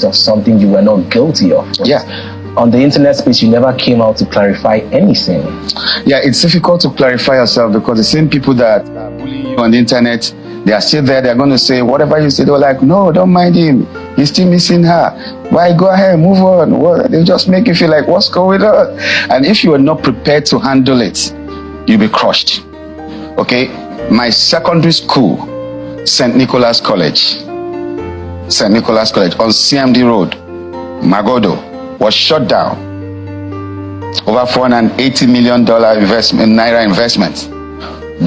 accused of something you were not guilty of. Yeah. On the internet space, you never came out to clarify anything. Yeah, it's difficult to clarify yourself because the same people that are bullying you on the internet, they are still there. They're going to say whatever you say. They're like, no, don't mind him. He's still missing her. Why? Go ahead, move on. What? They just make you feel like, what's going on? And if you are not prepared to handle it, you'll be crushed. Okay? My secondary school, St. Nicholas College on CMD Road, Magodo, was shut down. Over $480 million naira investment.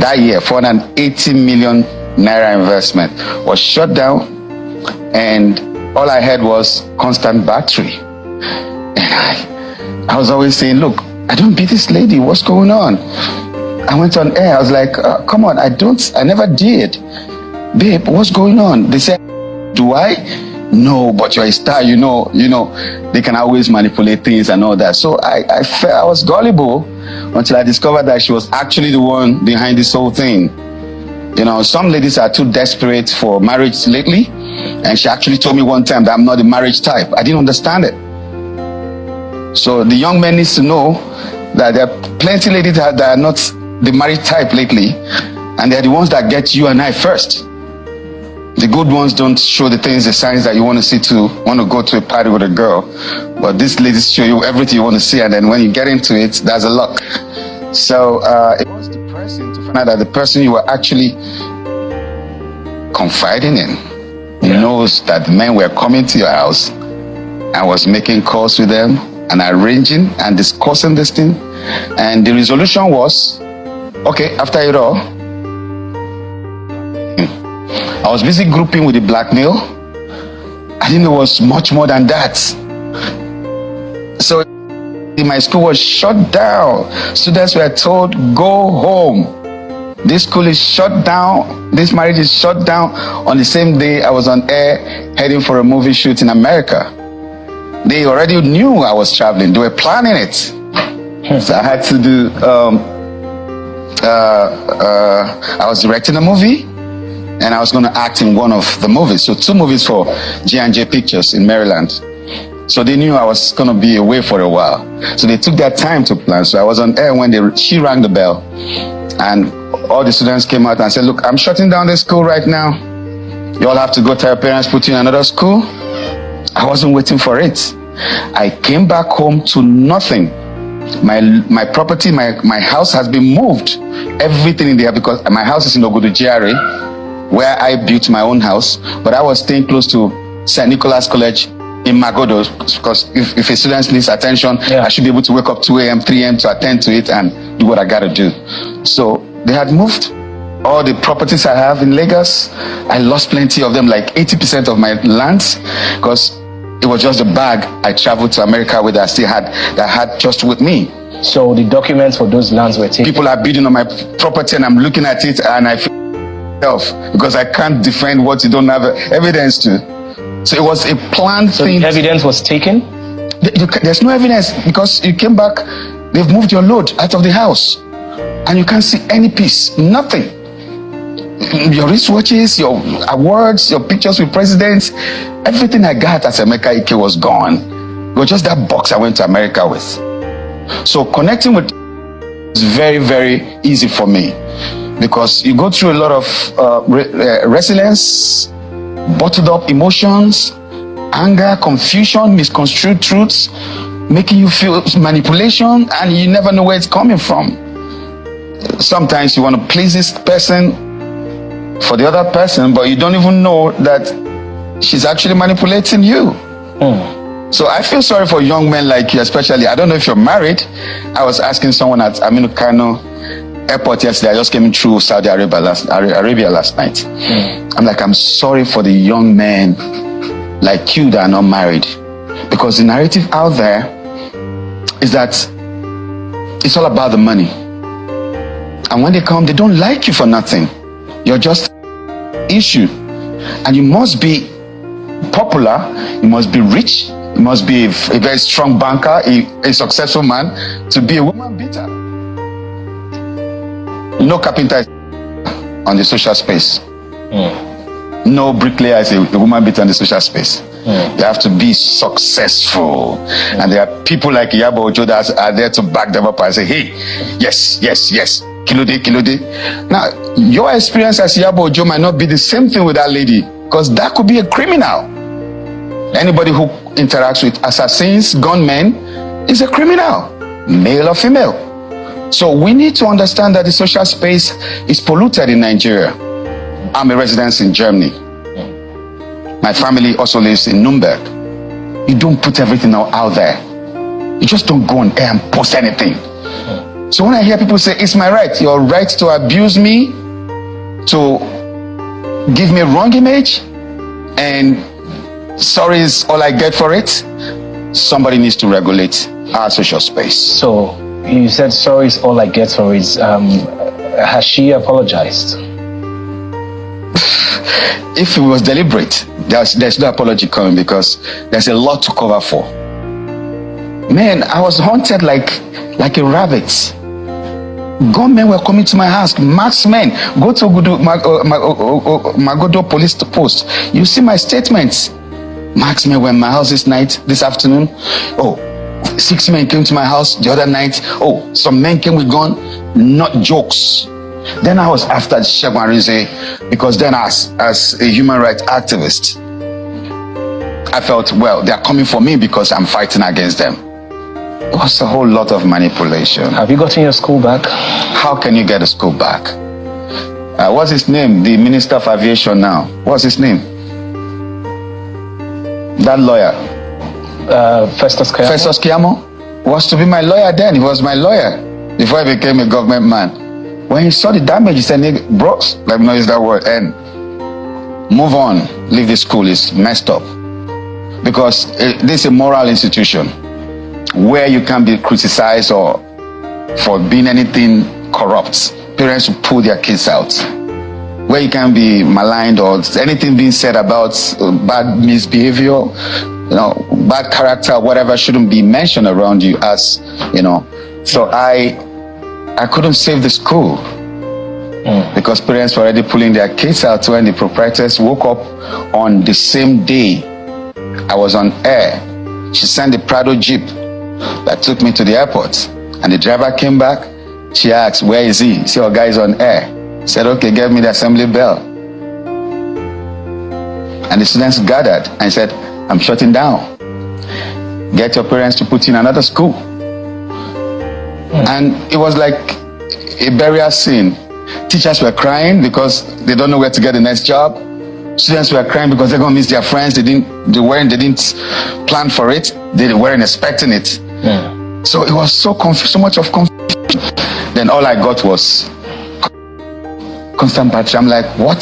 That year, 480 million naira investment was shut down, and all I had was constant battery. And I was always saying, look, I don't beat this lady. What's going on? I went on air. I was like, come on, I never did. Babe, what's going on? They said, do I? No, but you're a star, you know, they can always manipulate things and all that. So I felt I was gullible until I discovered that she was actually the one behind this whole thing. You know, some ladies are too desperate for marriage lately, and she actually told me one time that I'm not the marriage type. I didn't understand it. So the young men needs to know that there are plenty of ladies that are not the marriage type lately, and they're the ones that get you and I first. The good ones don't show the things, the signs that you want to see to want to go to a party with a girl. But these ladies show you everything you want to see, and then when you get into it, there's a luck. So it was depressing to find out that the person you were actually confiding in knows that men were coming to your house and was making calls with them and arranging and discussing this thing. And the resolution was, okay, after it all, I was busy grouping with the blackmail. I didn't know it was much more than that. So my school was shut down. Students were told, go home. This school is shut down. This marriage is shut down. On the same day, I was on air heading for a movie shoot in America. They already knew I was traveling. They were planning it. So I had to do, I was directing a movie, and I was going to act in one of the movies. So 2 movies for G&J Pictures in Maryland. So they knew I was going to be away for a while. So they took their time to plan. So I was on air when she rang the bell. And all the students came out and said, look, I'm shutting down this school right now. You all have to go tell your parents, put you in another school. I wasn't waiting for it. I came back home to nothing. My property, my house has been moved. Everything in there, because my house is in Ogudu GRA, where I built my own house, but I was staying close to St. Nicholas College in Magodo, because if a student needs attention, I should be able to wake up 2 a.m., 3 a.m. to attend to it and do what I gotta do. So they had moved all the properties I have in Lagos. I lost plenty of them, like 80% of my lands, because it was just a bag I traveled to America with that I had just with me. So the documents for those lands were taken? People are bidding on my property, and I'm looking at it and I feel because I can't defend what you don't have evidence to. So it was a planned thing. The evidence was taken? There's no evidence, because you came back, they've moved your load out of the house, and you can't see any piece, nothing. Your wristwatches, your awards, your pictures with presidents, everything I got as Emeka Ike was gone. It was just that box I went to America with. So connecting with is very, very easy for me, because you go through a lot of resilience, bottled up emotions, anger, confusion, misconstrued truths, making you feel manipulation, and you never know where it's coming from. Sometimes you want to please this person for the other person, but you don't even know that she's actually manipulating you. So I feel sorry for young men like you, especially. I don't know if you're married. I was asking someone at Aminu Kano airport yesterday. I just came through Saudi Arabia last night. I'm like, I'm sorry for the young men like you that are not married, because the narrative out there is that it's all about the money, and when they come, they don't like you for nothing. You're just an issue, and you must be popular, you must be rich, you must be a very strong banker, a successful man to be a woman beater. No carpenter is on the social space. No bricklayer is a woman beater on the social space. You have to be successful. And there are people like Iyabo Ojo that are there to back them up and say, hey, yes, Kilode, Kilode. Now, your experience as Iyabo Ojo might not be the same thing with that lady, because that could be a criminal. Anybody who interacts with assassins, gunmen, is a criminal, male or female. So we need to understand that the social space is polluted in Nigeria. I'm a resident in Germany. My family also lives in Nuremberg. You don't put everything out there. You just don't go on air and post anything. So when I hear people say, it's my right, your right to abuse me, to give me a wrong image, and sorry is all I get for it, somebody needs to regulate our social space. So you said sorry is all I get for it. Has she apologized? If it was deliberate, there's no apology coming, because there's a lot to cover for. Man, I was haunted like a rabbit. Gunmen were coming to my house. Marksmen. Go to Magodo police post. You see my statements. Marksmen were in my house this afternoon. Oh, 6 men came to my house the other night. Oh, some men came with gun. Not jokes. Then I was after Segun Arinze, because then as a human rights activist, I felt, well, they are coming for me because I'm fighting against them. It was a whole lot of manipulation. Have you gotten your school back? How can you get a school back? What's his name? The Minister of Aviation now. What's his name? That lawyer. Festus Keyamo? Festus Keyamo was to be my lawyer then. He was my lawyer before I became a government man. When he saw the damage, he said, bro, let me not use that word, and move on. Leave the school, is messed up. Because this is a moral institution where you can be criticized or for being anything corrupt. Parents will pull their kids out. Where you can be maligned or anything being said about bad misbehavior, bad character, whatever, shouldn't be mentioned around you as, So I couldn't save the school because parents were already pulling their kids out when the proprietors woke up on the same day I was on air. She sent the Prado Jeep that took me to the airport, and the driver came back. She asked, where is he? He said, our guy is on air. He said, okay, get me the assembly bell. And the students gathered and said, I'm shutting down. Get your parents to put in another school. And it was like a burial scene. Teachers were crying because they don't know where to get the next job. Students were crying because they're going to miss their friends. They didn't plan for it. They weren't expecting it. Yeah. So it was so much of confusion. Then all I got was constant battery. I'm like, what?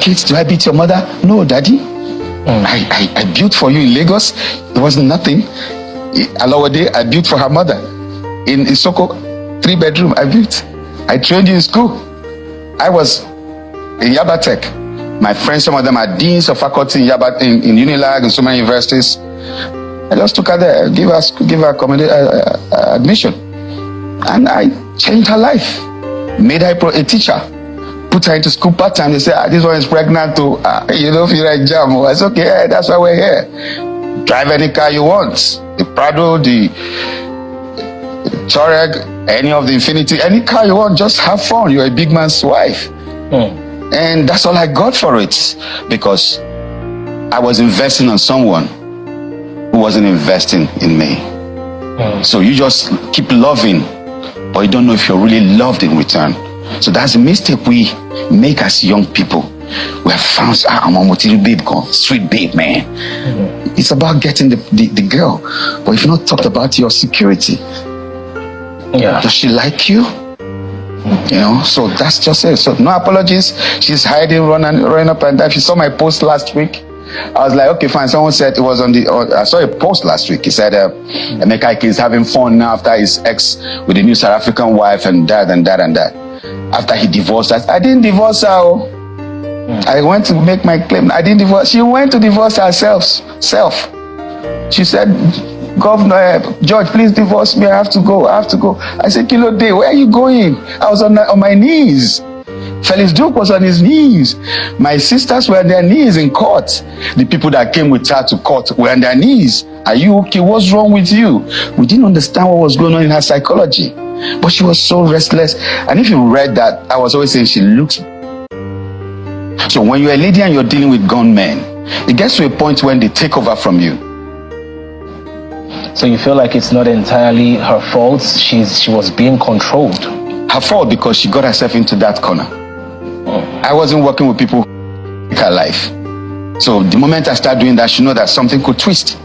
Kids, do I beat your mother? No, daddy. I built for you in Lagos. It wasn't nothing. Alawade, I built for her mother. In Isoko, 3-bedroom, I built. I trained you in school. I was in Yaba Tech. My friends, some of them are deans of faculty in Yaba, in Unilag, and so many universities. I just took her there, give her admission. And I changed her life. Made her a teacher. Put her into school part-time. They said, this one is pregnant too. You don't feel like jam. I said, okay, that's why we're here. Drive any car you want. The Prado, the Touareg, any of the Infinity, any car you want, just have fun. You're a big man's wife. And that's all I got for it, because I was investing on someone who wasn't investing in me. So you just keep loving, but you don't know if you're really loved in return. So that's the mistake we make as young people. We have found, I'm a motivated babe, sweet babe, man. It's about getting the girl. But if you not talked about your security, does she like you? So that's just it. So no apologies. She's hiding, running up and down. She saw my post last week. I was like, okay, fine. Someone said it was I saw a post last week. He said, Emeka is having fun now after his ex with a new South African wife and that and that and that. After he divorced us. I didn't divorce her. I went to make my claim. I didn't divorce. She went to divorce herself. She said, Governor, George, please divorce me. I have to go. I said, Kilo Day, where are you going? I was on my knees. Felix Duke was on his knees. My sisters were on their knees in court. The people that came with her to court were on their knees. Are you okay? What's wrong with you? We didn't understand what was going on in her psychology. But she was so restless. And if you read that, I was always saying she looks. So when you're a lady and you're dealing with gunmen, it gets to a point when they take over from you. So you feel like it's not entirely her fault? She was being controlled. Her fault because she got herself into that corner. I wasn't working with people who take her life. So the moment I start doing that, she know that something could twist.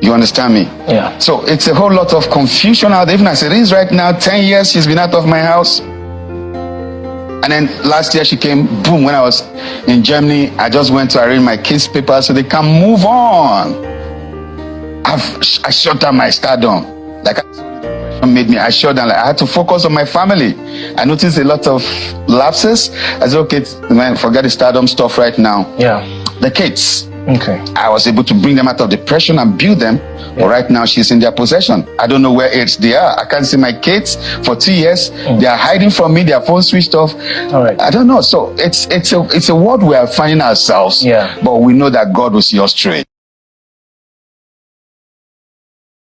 You understand me? Yeah. So it's a whole lot of confusion out there. Even as it is right now, 10 years she's been out of my house. And then last year she came, boom, when I was in Germany, I just went to arrange my kids' papers so they can move on. I shut down my stardom. Like made me, I shut down. Like, I had to focus on my family. I noticed a lot of lapses. I said, okay, man, forget the stardom stuff right now. Yeah. The kids. Okay. I was able to bring them out of depression and build them. Yeah. But right now she's in their possession. I don't know where else they are. I can't see my kids for 2 years. They are hiding from me. Their phone switched off. All right. I don't know. So it's a world we are finding ourselves. Yeah. But we know that God will see us through it.